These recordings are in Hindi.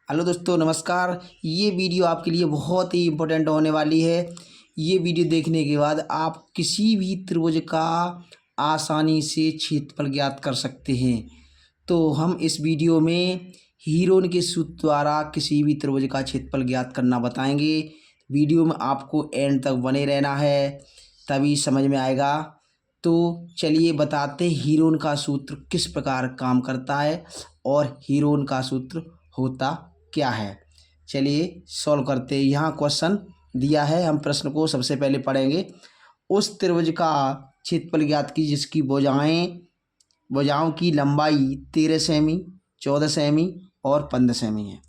हेलो दोस्तों, नमस्कार। ये वीडियो आपके लिए बहुत ही इम्पोर्टेंट होने वाली है। ये वीडियो देखने के बाद आप किसी भी त्रिभुज का आसानी से क्षेत्रफल ज्ञात कर सकते हैं। तो हम इस वीडियो में हीरोन के सूत्र द्वारा किसी भी त्रिभुज का क्षेत्रफल ज्ञात करना बताएंगे। वीडियो में आपको एंड तक बने रहना है, तभी समझ में आएगा। तो चलिए बताते हैं हीरोन का सूत्र किस प्रकार काम करता है और हीरोन का सूत्र होता क्या है। चलिए सॉल्व करते हैं। यहाँ क्वेश्चन दिया है, हम प्रश्न को सबसे पहले पढ़ेंगे। उस त्रिभुज का क्षेत्रफल ज्ञात की जिसकी भुजाओं की लंबाई 13 सेमी, 14 सेमी और 15 सेमी है।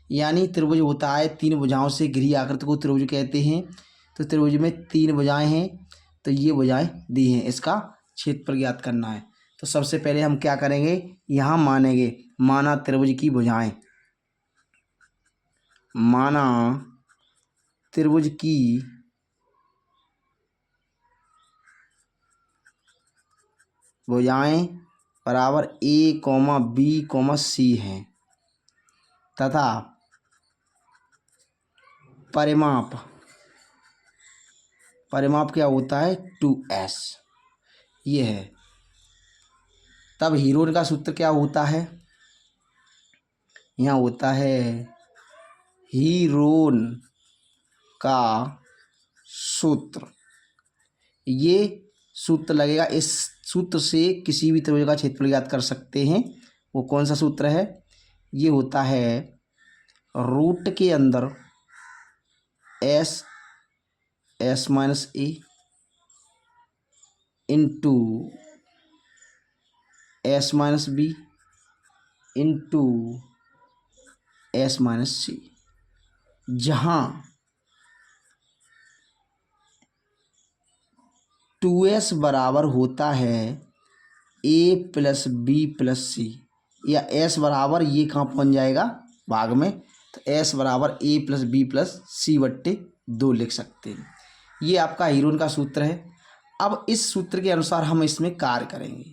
यानी त्रिभुज होता है तीन भुजाओं से घिरी आकृति को त्रिभुज कहते हैं। तो त्रिभुज में तीन भुजाएं हैं, तो ये भुजाएं दी हैं, इसका क्षेत्रफल ज्ञात करना है। तो सबसे पहले हम क्या करेंगे, यहाँ मानेंगे माना त्रिभुज की भुजाएं, माना त्रिभुज की भुजाएं बराबर ए कॉमा बी कॉमा सी हैं तथा परिमाप क्या होता है 2s, ये है। तब हीरोन का सूत्र क्या होता है, यहाँ होता है हीरोन का सूत्र। ये सूत्र लगेगा, इस सूत्र से किसी भी त्रिभुज का क्षेत्रफल ज्ञात कर सकते हैं। वो कौन सा सूत्र है, ये होता है रूट के अंदर s minus a into s minus b into s minus c, जहाँ 2s बराबर होता है a plus b plus c, या s बराबर ये कहाँ पहुँच जाएगा भाग में, तो s बराबर a प्लस बी प्लस सी बट्टे 2 लिख सकते हैं। ये आपका हीरोन का सूत्र है। अब इस सूत्र के अनुसार हम इसमें कार्य करेंगे।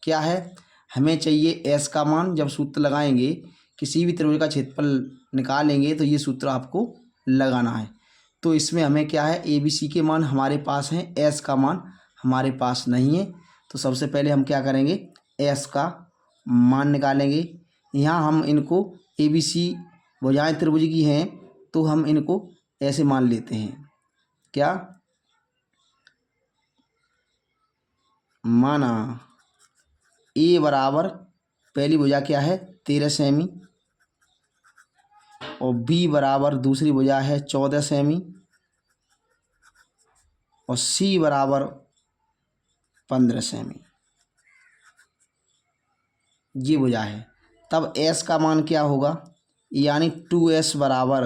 क्या है, हमें चाहिए s का मान। जब सूत्र लगाएंगे किसी भी त्रिभुज का क्षेत्रफल निकालेंगे तो ये सूत्र आपको लगाना है। तो इसमें हमें क्या है, ए बी सी के मान हमारे पास हैं, एस का मान हमारे पास नहीं है। तो सबसे पहले हम क्या करेंगे, एस का मान निकालेंगे। यहाँ हम इनको ए बी सी भुजाएं त्रिभुज की हैं, तो हम इनको ऐसे मान लेते हैं। क्या माना ए बराबर पहली भुजा क्या है 13 सेमी, और बी बराबर दूसरी भुजा है 14 सेमी, और सी बराबर 15 सेमी, ये भुजा है। तब s का मान क्या होगा, यानी 2s बराबर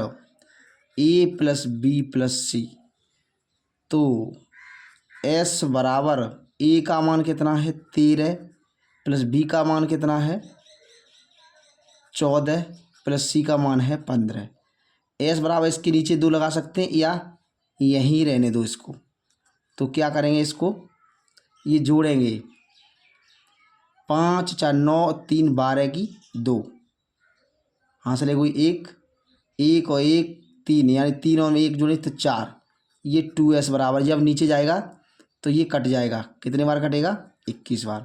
a प्लस बी प्लस सी। तो s बराबर a का मान कितना है 13 प्लस b का मान कितना है 14 प्लस c का मान है 15। s बराबर इसके नीचे 2 लगा सकते हैं या यहीं रहने दो इसको। तो क्या करेंगे, इसको ये जोड़ेंगे, 5 4 9 3 12 की 2, हाँ से कोई एक और एक 3, यानी 3 और 1 जोड़े तो 4। ये 2s बराबर जब नीचे जाएगा तो ये कट जाएगा, कितने बार कटेगा 21 बार।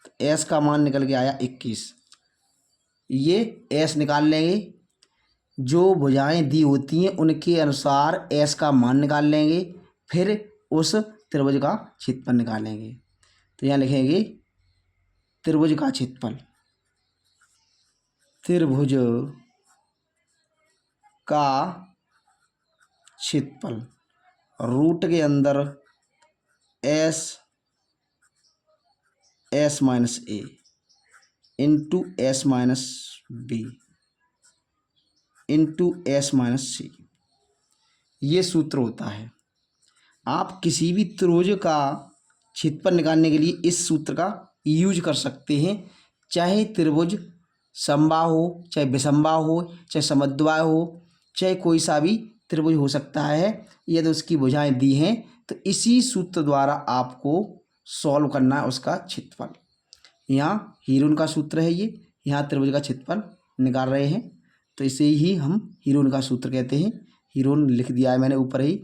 तो s का मान निकल के आया 21। ये s निकाल लेंगे, जो भुजाएं दी होती हैं उनके अनुसार s का मान निकाल लेंगे, फिर उस त्रिभुज का क्षेत्रफल निकालेंगे। तो यहाँ लिखेंगे त्रिभुज का क्षेत्रफल, त्रिभुज का क्षेत्रफल रूट के अंदर s minus a into s minus b into s minus c, ये सूत्र होता है। आप किसी भी त्रिभुज का क्षेत्रफल निकालने के लिए इस सूत्र का यूज कर सकते हैं। चाहे त्रिभुज समबाहु हो, चाहे विषमबाहु हो, चाहे समद्विबाहु हो, चाहे कोई सा भी त्रिभुज हो सकता है। यदि उसकी भुजाएं दी हैं तो इसी सूत्र द्वारा आपको सॉल्व करना है उसका क्षेत्रफल। यहाँ हीरोन का सूत्र है ये, यहाँ त्रिभुज का क्षेत्रफल निकाल रहे हैं। तो इसे ही हम हीरोन का सूत्र कहते हैं। हीरोन लिख दिया है मैंने ऊपर ही,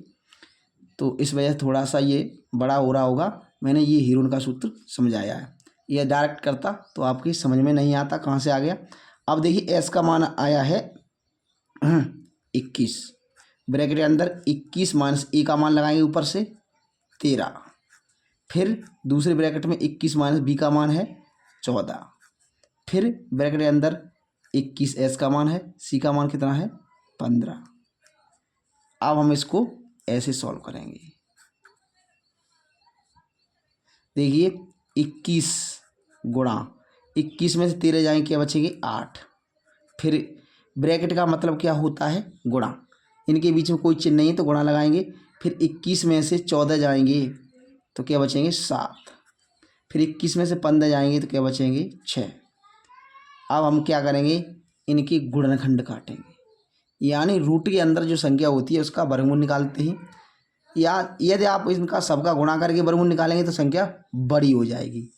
तो इस वजह से थोड़ा सा ये बड़ा हो रहा होगा। मैंने ये हीरोन का सूत्र समझाया है। ये डायरेक्ट करता तो आपकी समझ में नहीं आता कहाँ से आ गया। अब देखिए एस का मान आया है 21, ब्रैकेट के अंदर 21 माइनस ए का मान लगाएंगे ऊपर से 13, फिर दूसरे ब्रैकेट में 21 माइनस बी का मान है 14, फिर ब्रैकेट के अंदर 21 एस का मान है, सी का मान कितना है 15। अब हम इसको ऐसे सॉल्व करेंगे। देखिए 21 गुणा 21 में से 13 जाएंगे क्या बचेंगे 8, फिर ब्रैकेट का मतलब क्या होता है गुणा, इनके बीच में कोई चिन्ह नहीं है तो गुणा लगाएंगे, फिर 21 में से 14 जाएंगे तो क्या बचेंगे 7, फिर 21 में से 15 जाएंगे तो क्या बचेंगे 6। अब हम क्या करेंगे इनकी गुणनखंड काटेंगे, यानी रूट के अंदर जो संख्या होती है उसका वर्गमूल निकालते हैं। या यदि आप इनका सबका गुणा करके वर्गमूल निकालेंगे तो संख्या बड़ी हो जाएगी।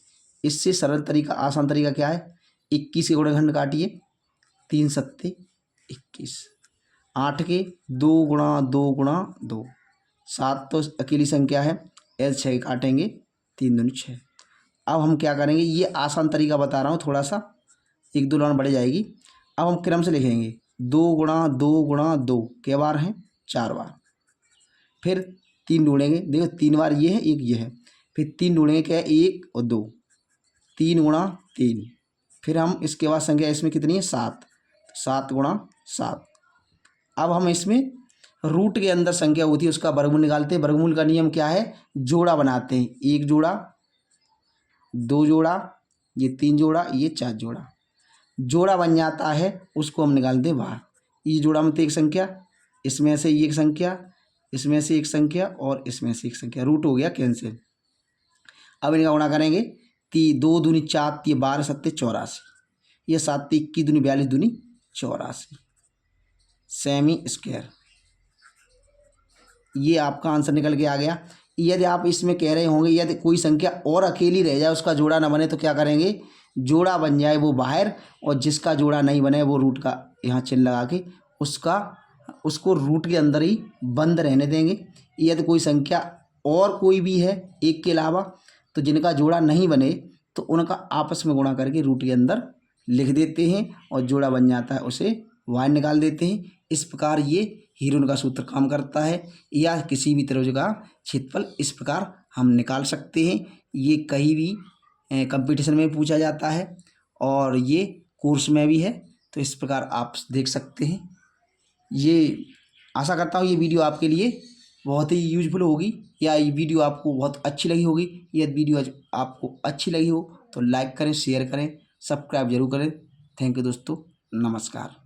इससे सरल तरीका आसान तरीका क्या है, 21 के गुणनखंड काटिए, 3 सत्ते 21, 8 के 2 गुणा 2 गुणा 2, 7 तो अकेली संख्या है, एल 6 काटेंगे 3 दूनी 6। अब हम क्या करेंगे, ये आसान तरीका बता रहा हूँ, थोड़ा सा 1-2 लाइन बढ़ जाएगी। अब हम क्रम से लिखेंगे 2 गुणा 2 गुणा 2 के बार हैं 4 बार, फिर 3 ढूंढेंगे, देखो 3 बार ये है 1 ये है, फिर 3 ढूंढेंगे क्या है 1 और 2, 3 गुणा 3, फिर हम इसके बाद संख्या इसमें कितनी है 7, 7 गुणा 7। अब हम इसमें रूट के अंदर संख्या होती है उसका वर्गमूल निकालते हैं। वर्गमूल का नियम क्या है, जोड़ा बनाते हैं, 1 जोड़ा 2 जोड़ा ये 3 जोड़ा ये 4 जोड़ा, जोड़ा बन जाता है उसको हम निकालते हैं बाहर। ये जोड़ा में तो एक संख्या, इसमें से एक संख्या, इसमें से एक संख्या और इसमें से एक संख्या, रूट हो गया कैंसिल। अब इनका गुणा करेंगे, 2 दूनी 4 ये 12 सत्ते 84, ये 7 21 दूनी 42 दूनी 84 सेमी स्क्वायर। ये आपका आंसर निकल के आ गया। यदि आप इसमें कह रहे होंगे यदि कोई संख्या और अकेली रह जाए उसका जोड़ा ना बने तो क्या करेंगे, जोड़ा बन जाए वो बाहर और जिसका जोड़ा नहीं बने वो रूट का यहाँ चिन्ह लगा के उसको रूट के अंदर ही बंद रहने देंगे। यदि कोई संख्या और कोई भी है एक के अलावा तो जिनका जोड़ा नहीं बने तो उनका आपस में गुणा करके रूट के अंदर लिख देते हैं और जोड़ा बन जाता है उसे बाहर निकाल देते हैं। इस प्रकार ये हीरोन का सूत्र काम करता है, या किसी भी त्रिभुज का क्षेत्रफल इस प्रकार हम निकाल सकते हैं। ये कहीं भी कंपटीशन में पूछा जाता है और ये कोर्स में भी है, तो इस प्रकार आप देख सकते हैं। ये आशा करता हूँ ये वीडियो आपके लिए बहुत ही यूजफुल होगी, या ये वीडियो आपको बहुत अच्छी लगी होगी। यदि वीडियो आपको अच्छी लगी हो तो लाइक करें, शेयर करें, सब्सक्राइब जरूर करें। थैंक यू दोस्तों, नमस्कार।